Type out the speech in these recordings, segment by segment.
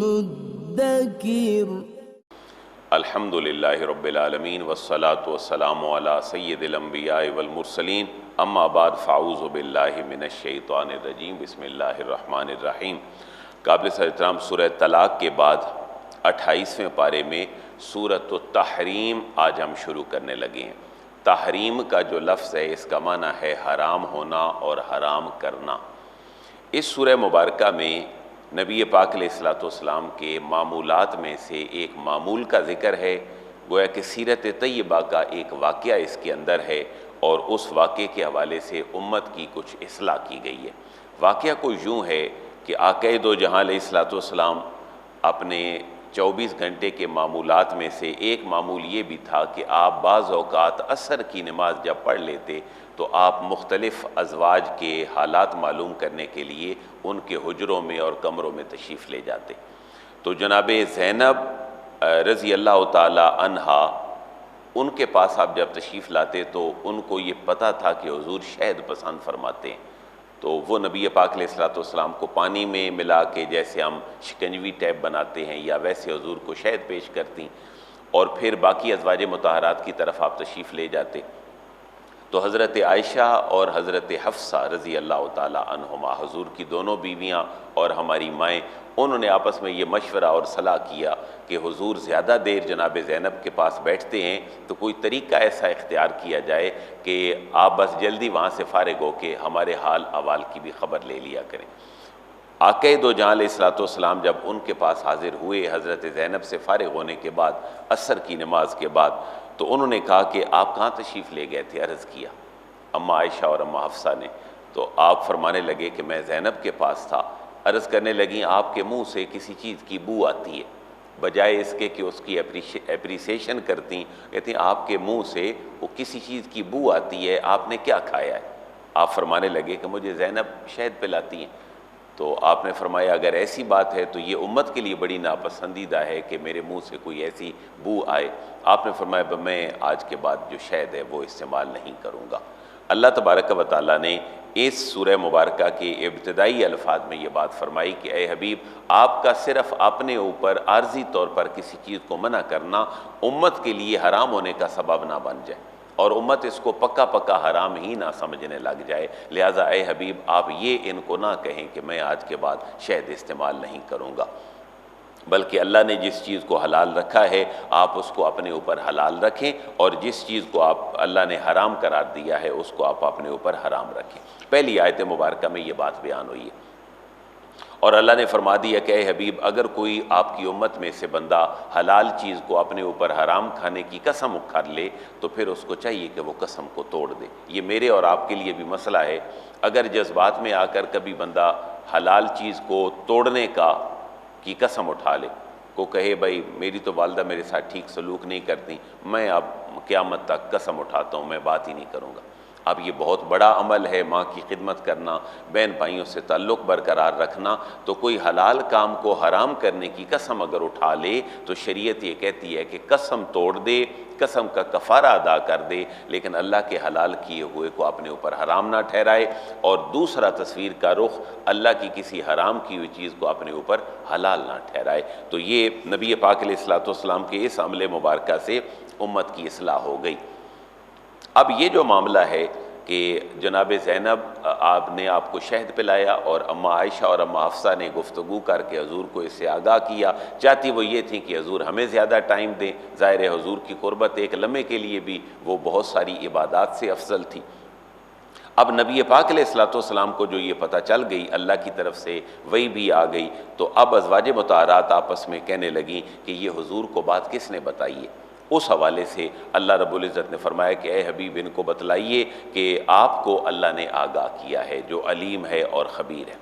मुद्दकिर। अल्हम्दुलिल्लाहि रब्बिल आलमीन वस्सलातु वस्सलामु अला सय्यिदिल अंबियाइ वल मुरसलीन अम्मा बाद फ़अऊज़ु बिल्लाहि मिनश शैतानिर रजीम बिस्मिल्लाहिर रहमानिर रहीम। काबिल एहतराम सूरह तलाक़ के बाद 28वें पारे में सूरत तहरीम आज हम शुरू करने लगे हैं। तहरीम का जो लफ्ज़ है इसका माना है हराम होना और हराम करना। इस सूरह मुबारका में नबी पाक अलैहिस्सलाम के मामूलात में से एक मामूल का ज़िक्र है। गोया कि सीरत तय्यबा का एक वाक़या इसके अंदर है और उस वाक़े के हवाले से उम्मत की कुछ इस्लाह की गई है। वाक़या को यूँ है कि आक़ाए दो जहां अलैहिस्सलाम अपने 24 घंटे के मामूलात में से एक मामूल ये भी था कि आप बाज़ औक़ात असर की नमाज जब पढ़ लेते तो आप मुख्तलिफ़ अज़वाज के हालात मालूम करने के लिए उनके हुजरों में और कमरों में तशरीफ़ ले जाते। तो जनाब ज़ैनब रज़ी अल्लाह ताला अन्हा उनके पास आप जब तशरीफ़ लाते तो उनको ये पता था कि हुज़ूर शहद पसंद फरमाते हैं। तो वो नबी पाक अलैहिस्सलाम को पानी में मिला के जैसे हम शिकंजवी टैप बनाते हैं या वैसे हुज़ूर को शहद पेश करती और फिर बाकी अज़वाज मुताहरात की तरफ आप तशरीफ़ ले जाते। तो हज़रत आयशा और हज़रत हफ्सा रज़ी अल्लाह ताला अन्हुमा हुज़ूर की दोनों बीवियाँ और हमारी माएँ, उन्होंने आपस में ये मशवरा और सलाह किया कि हुज़ूर ज़्यादा देर जनाब ज़ैनब के पास बैठते हैं तो कोई तरीक़ा ऐसा इख्तियार किया जाए कि आप बस जल्दी वहाँ से फ़ारिग हो के हमारे हाल अहवाल की भी ख़बर ले लिया करें। आक़ाए दो जहां अलैहिस्सलाम जब उनके पास हाज़िर हुए हज़रत ज़ैनब से फ़ारिग होने के बाद असर की नमाज के बाद, तो उन्होंने कहा कि आप कहाँ तशरीफ़ ले गए थे। अर्ज़ किया अम्मा आयशा और अम्मा हफ्सा ने। तो आप फरमाने लगे कि मैं ज़ैनब के पास था। अर्ज़ करने लगी आपके मुँह से किसी चीज़ की बू आती है। बजाय इसके कि उसकी एप्रिसिएशन करती, कहती आपके मुँह से वो किसी चीज़ की बू आती है, आपने क्या खाया है। आप फरमाने लगे कि मुझे ज़ैनब शहद पिलाती हैं। तो आपने फरमाया अगर ऐसी बात है तो ये उम्मत के लिए बड़ी नापसंदीदा है कि मेरे मुंह से कोई ऐसी बू आए। आपने फरमाया मैं आज के बाद जो शहद है वो इस्तेमाल नहीं करूँगा। अल्लाह तबारक व तआला ने इस सूरह मुबारका के इब्तिदाई अल्फाज में ये बात फरमाई कि ए हबीब, आपका सिर्फ़ अपने ऊपर आर्जी तौर पर किसी चीज़ को मना करना उम्मत के लिए हराम होने का सबब ना बन जाए और उम्मत इसको पक्का पक्का हराम ही ना समझने लग जाए। लिहाजा ए हबीब, आप ये इनको ना कहें कि मैं आज के बाद शहद इस्तेमाल नहीं करूँगा, बल्कि अल्लाह ने जिस चीज़ को हलाल रखा है आप उसको अपने ऊपर हलाल रखें और जिस चीज़ को आप अल्लाह ने हराम करार दिया है उसको आप अपने ऊपर हराम रखें। पहली आयत मुबारका में ये बात बयान हुई है और अल्लाह ने फरमा दिया कि ए हबीब, अगर कोई आपकी उम्मत में से बंदा हलाल चीज़ को अपने ऊपर हराम खाने की कसम कर ले तो फिर उसको चाहिए कि वो कसम को तोड़ दे। ये मेरे और आपके लिए भी मसला है। अगर जज्बात में आकर कभी बंदा हलाल चीज़ को तोड़ने की कसम उठा ले, को कहे भाई मेरी तो वालदा मेरे साथ ठीक सलूक नहीं करती, मैं अब क़यामत तक कसम उठाता हूँ मैं बात ही नहीं करूँगा। अब ये बहुत बड़ा अमल है, माँ की खिदमत करना, बहन भाइयों से ताल्लुक़ बरकरार रखना। तो कोई हलाल काम को हराम करने की कसम अगर उठा ले तो शरीयत ये कहती है कि कसम तोड़ दे, कसम का कफ़ारा अदा कर दे, लेकिन अल्लाह के हलाल किए हुए को अपने ऊपर हराम ना ठहराए। और दूसरा तस्वीर का रुख, अल्लाह की किसी हराम की हुई चीज़ को अपने ऊपर हलाल ना ठहराए। तो ये नबी पाक अलैहिस्सलाम के इस अमले मुबारका से उम्मत की इस्लाह हो गई। अब ये जो मामला है कि जनाब ज़ैनब आपने आपको शहद पिलाया और अम्मा आयशा और अम्मा हफ्सा ने गुफ्तगू करके हजूर को इससे आगाह किया। चाहती वो ये थी कि हजूर हमें ज़्यादा टाइम दें। ज़ाहिर है हजूर की क़ुर्बत एक लम्हे के लिए भी वो बहुत सारी इबादात से अफजल थी। अब नबी पाक अलैहिस्सलाम को जो ये पता चल गई, अल्लाह की तरफ से वही भी आ गई, तो अब अज़वाज मुताहरात आपस में कहने लगी कि ये हुजूर को बात किसने बताई है। उस हवाले से अल्लाह रब्बुल इज़्ज़त ने फरमाया कि ए हबीब, इनको बतलाइए कि आपको अल्लाह ने आगाह किया है जो अलीम है और ख़बीर है।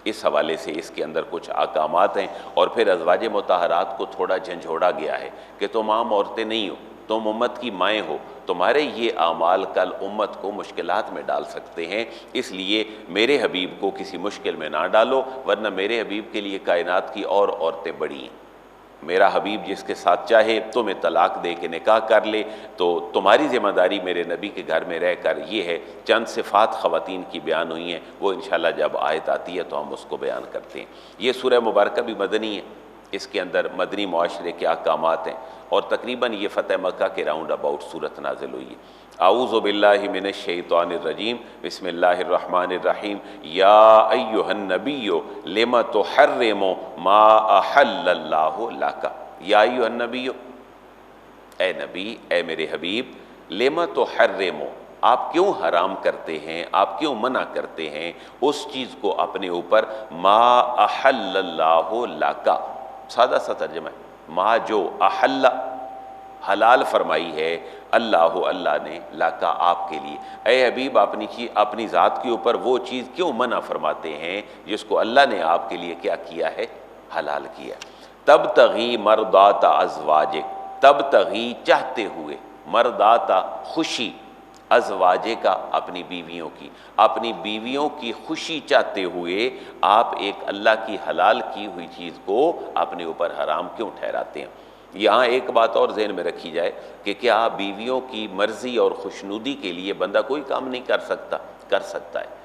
इस हवाले से इसके अंदर कुछ अहकामात हैं और फिर अज़वाज मुताहरात को थोड़ा झंझोड़ा गया है कि तुम आम औरतें नहीं हो, तुम उम्मत की माएँ हो, तुम्हारे ये आमाल कल उम्मत को मुश्किलात में डाल सकते हैं, इसलिए मेरे हबीब को किसी मुश्किल में ना डालो, वरना मेरे हबीब के लिए कायनात की और औरतें बड़ी हैं। मेरा हबीब जिसके साथ चाहे तुम्हें तलाक दे के निकाह कर ले, तो तुम्हारी ज़िम्मेदारी मेरे नबी के घर में रहकर ये है। चंद सिफ़ात ख़वातीन की बयान हुई हैं, वो इंशाअल्लाह जब आयत आती है तो हम उसको बयान करते हैं। ये सूरह मुबारक भी मदनी है, इसके अंदर मदनी मुआशरे के अहकामात हैं और तकरीबन ये फ़तह मक्का के राउंड अबाउट सूरत नाज़िल हुई है। आऊज़ु बिल्लाहि मिनश शैतानिर रजीम, बिस्मिल्लाहिर रहमानिर रहीम। या अय्युहन नबिय्यु लिमा तुहर्रिमु मा अहल्लल्लाहु लका। या अय्युहन नबिय्यु, ए नबी, ए मेरे हबीब, लिमा तुहर्रिमु, आप क्यों हराम करते हैं, आप क्यों मना करते हैं उस चीज़ को अपने ऊपर, मा अहल्लल्लाहु लका। सादा सा तर्जुमा है, मा जो, अहल्ला हलाल फरमाई है, अल्लाह अल्लाह ने, लाका आपके लिए। ए हबीब, अपनी ज़ात के ऊपर वो चीज़ क्यों मना फरमाते हैं जिसको अल्लाह ने आपके लिए क्या किया है, हलाल किया। तब तगी मर्दाता अज़वाजिक, तब तगी चाहते हुए, मर्दाता खुशी, अज़वाजे का अपनी बीवियों की, अपनी बीवियों की खुशी चाहते हुए आप एक अल्लाह की हलाल की हुई चीज़ को अपने ऊपर हराम क्यों ठहराते हैं। यहाँ एक बात और ज़हन में रखी जाए कि क्या बीवियों की मर्ज़ी और खुशनुदी के लिए बंदा कोई काम नहीं कर सकता? कर सकता है।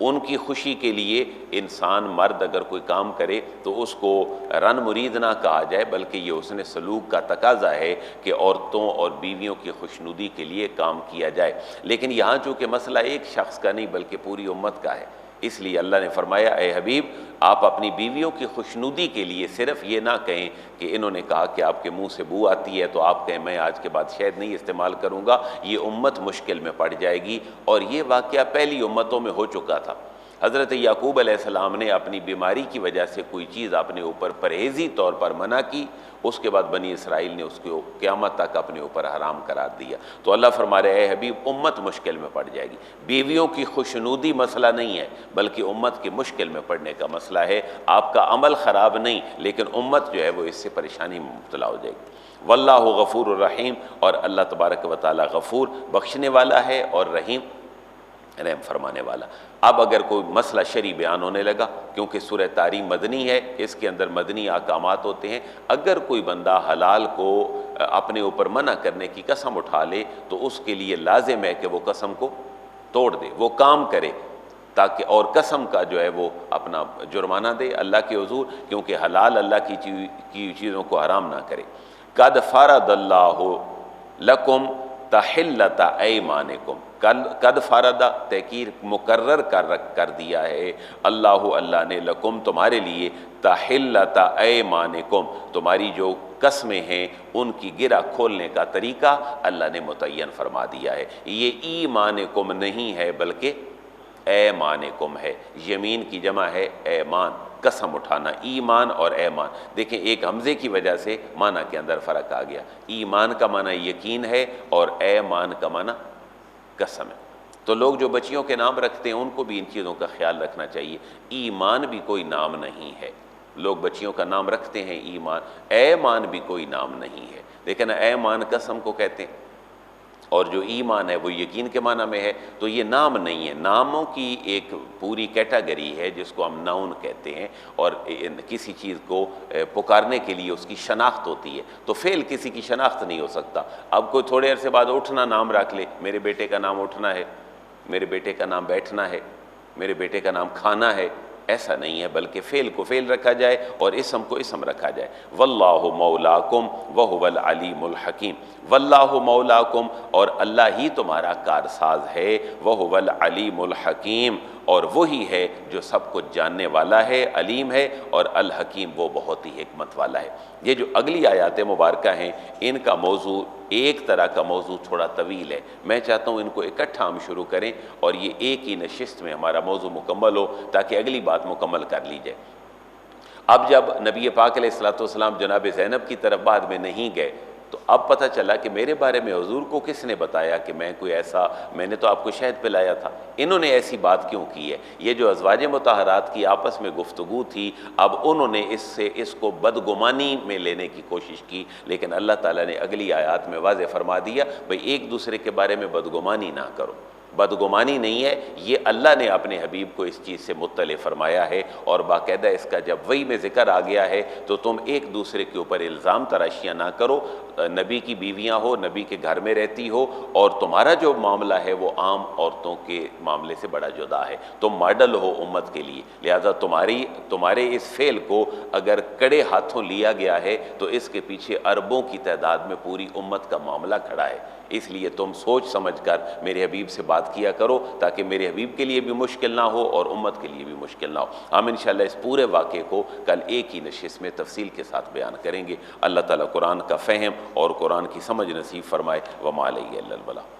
उनकी खुशी के लिए इंसान मर्द अगर कोई काम करे तो उसको रन मुरीद ना कहा जाए, बल्कि ये उसने सलूक का तकाजा है कि औरतों और बीवियों की खुशनुदी के लिए काम किया जाए। लेकिन यहाँ चूँकि मसला एक शख्स का नहीं बल्कि पूरी उम्मत का है, इसलिए अल्लाह ने फरमाया, ए हबीब, आप अपनी बीवियों की खुशनुदी के लिए सिर्फ ये ना कहें कि इन्होंने कहा कि आपके मुंह से बू आती है तो आप कहें मैं आज के बाद शहद नहीं इस्तेमाल करूँगा, ये उम्मत मुश्किल में पड़ जाएगी। और ये वाक़या पहली उम्मतों में हो चुका था। हज़रत याकूब अलैहिस्सलाम ने अपनी बीमारी की वजह से कोई चीज़ अपने ऊपर परहेज़ी तौर पर मना की, उसके बाद बनी इसराइल ने उसको क़यामत तक अपने ऊपर हराम करार दिया। तो अल्लाह फरमा रहे हैं, हबीब, उम्मत मुश्किल में पड़ जाएगी। बीवियों की खुशनुदी मसला नहीं है, बल्कि उम्मत की मुश्किल में पड़ने का मसला है। आपका अमल ख़राब नहीं, लेकिन उम्मत जो है वो इससे परेशानी में मुब्तला हो जाएगी। वल्लाहु गफ़ूर रहीम, और अल्लाह तबारक व तआला गफ़ूर बख्शने वाला है और रहीम रहम फरमाने वाला। अब अगर कोई मसला शरी बयान होने लगा, क्योंकि सूरह तारीम मदनी है, इसके अंदर मदनी अहकामात होते हैं। अगर कोई बंदा हलाल को अपने ऊपर मना करने की कसम उठा ले तो उसके लिए लाजिम है कि वो कसम को तोड़ दे, वो काम करे, ताकि और कसम का जो है वो अपना जुर्माना दे अल्लाह के हुजूर, क्योंकि हलाल अल्लाह की चीज़ों को हराम ना करे। कद फ़रदल्लाहु लकुम तहिल्लता ऐमानिकुम, कद फ़रदा तहकीर मुकर्रर कर दिया है अल्लाह अल्लाह ने, लकुम तुम्हारे लिए, तहिल्लता ऐमानिकुम तुम्हारी जो कसमें हैं उनकी गिरा खोलने का तरीका अल्लाह ने मुतय्यन फरमा दिया है। ये ईमानिकुम नहीं है बल्कि ऐमानिकुम है। यमीन की जमा है ऐमान, कसम उठाना। ईमान और ऐमान, देखें एक हमज़े की वजह से माना के अंदर फ़र्क आ गया। ईमान का माना यकीन है और ऐमान का माना कसम है। तो लोग जो बच्चियों के नाम रखते हैं उनको भी इन चीज़ों का ख्याल रखना चाहिए। ईमान भी कोई नाम नहीं है। लोग बच्चियों का नाम रखते हैं ईमान, ऐमान भी कोई नाम नहीं है। लेकिन ऐमान कसम को कहते हैं और जो ईमान है वो यकीन के माना में है। तो ये नाम नहीं है, नामों की एक पूरी कैटेगरी है जिसको हम नाउन कहते हैं, और किसी चीज़ को पुकारने के लिए उसकी शनाख्त होती है। तो फ़ेल किसी की शनाख्त नहीं हो सकता। अब कोई थोड़े अरसे बाद उठना नाम रख ले, मेरे बेटे का नाम उठना है, मेरे बेटे का नाम बैठना है, मेरे बेटे का नाम खाना है, ऐसा नहीं है, बल्कि फ़ेल को फ़ेल रखा जाए और इसम को इसम रखा जाए। वल्लाहु मौलाकुम व हुवल अलीमुल हकीम, वल्लाहु मौलाकुम, और अल्लाह ही तुम्हारा कारसाज है, व हुवल अलीमुल हकीम, और वही है जो सब कुछ जानने वाला है, अलीम है, और अल हकीम वो बहुत ही हिकमत वाला है। ये जो अगली आयात मुबारका हैं इनका मौजू एक तरह का मौजू थोड़ा तवील है। मैं चाहता हूँ इनको इकट्ठा हम शुरू करें और ये एक ही नशिस्त में हमारा मौजू मुकम्मल हो ताकि अगली बात मुकम्मल कर ली जाए। अब जब नबी पाक अलैहिस्सलातु वस्सलाम जनाब ज़ैनब की तरफ बाद में नहीं गए तो अब पता चला कि मेरे बारे में हुजूर को किसने बताया कि मैं कोई ऐसा, मैंने तो आपको शहद पिलाया था, इन्होंने ऐसी बात क्यों की है। ये जो अज़वाज मुताहरात की आपस में गुफ्तगू थी, अब उन्होंने इसको बदगुमानी में लेने की कोशिश की, लेकिन अल्लाह ताला ने अगली आयत में वाज़ेह फरमा दिया, भाई एक दूसरे के बारे में बदगुमानी ना करो, बदगुमानी नहीं है, ये अल्लाह ने अपने हबीब को इस चीज़ से मुत्तले फरमाया है। और बाकायदा इसका जब वही में ज़िक्र आ गया है तो तुम एक दूसरे के ऊपर इल्ज़ाम तराशियाँ ना करो। नबी की बीवियाँ हो, नबी के घर में रहती हो, और तुम्हारा जो मामला है वो आम औरतों के मामले से बड़ा जुदा है। तुम मॉडल हो उम्मत के लिए, लिहाजा तुम्हारे इस फेल को अगर कड़े हाथों लिया गया है तो इसके पीछे अरबों की तादाद में पूरी उम्मत का मामला खड़ा है। इसलिए तुम सोच समझकर मेरे हबीब से बात किया करो, ताकि मेरे हबीब के लिए भी मुश्किल ना हो और उम्मत के लिए भी मुश्किल ना हो। हम इंशाअल्लाह इस पूरे वाक़े को कल एक ही नशिस्त में तफसील के साथ बयान करेंगे। अल्लाह ताला कुरान का फ़हम और कुरान की समझ नसीब फरमाए। वमा अलैहि इल्लल बलाग।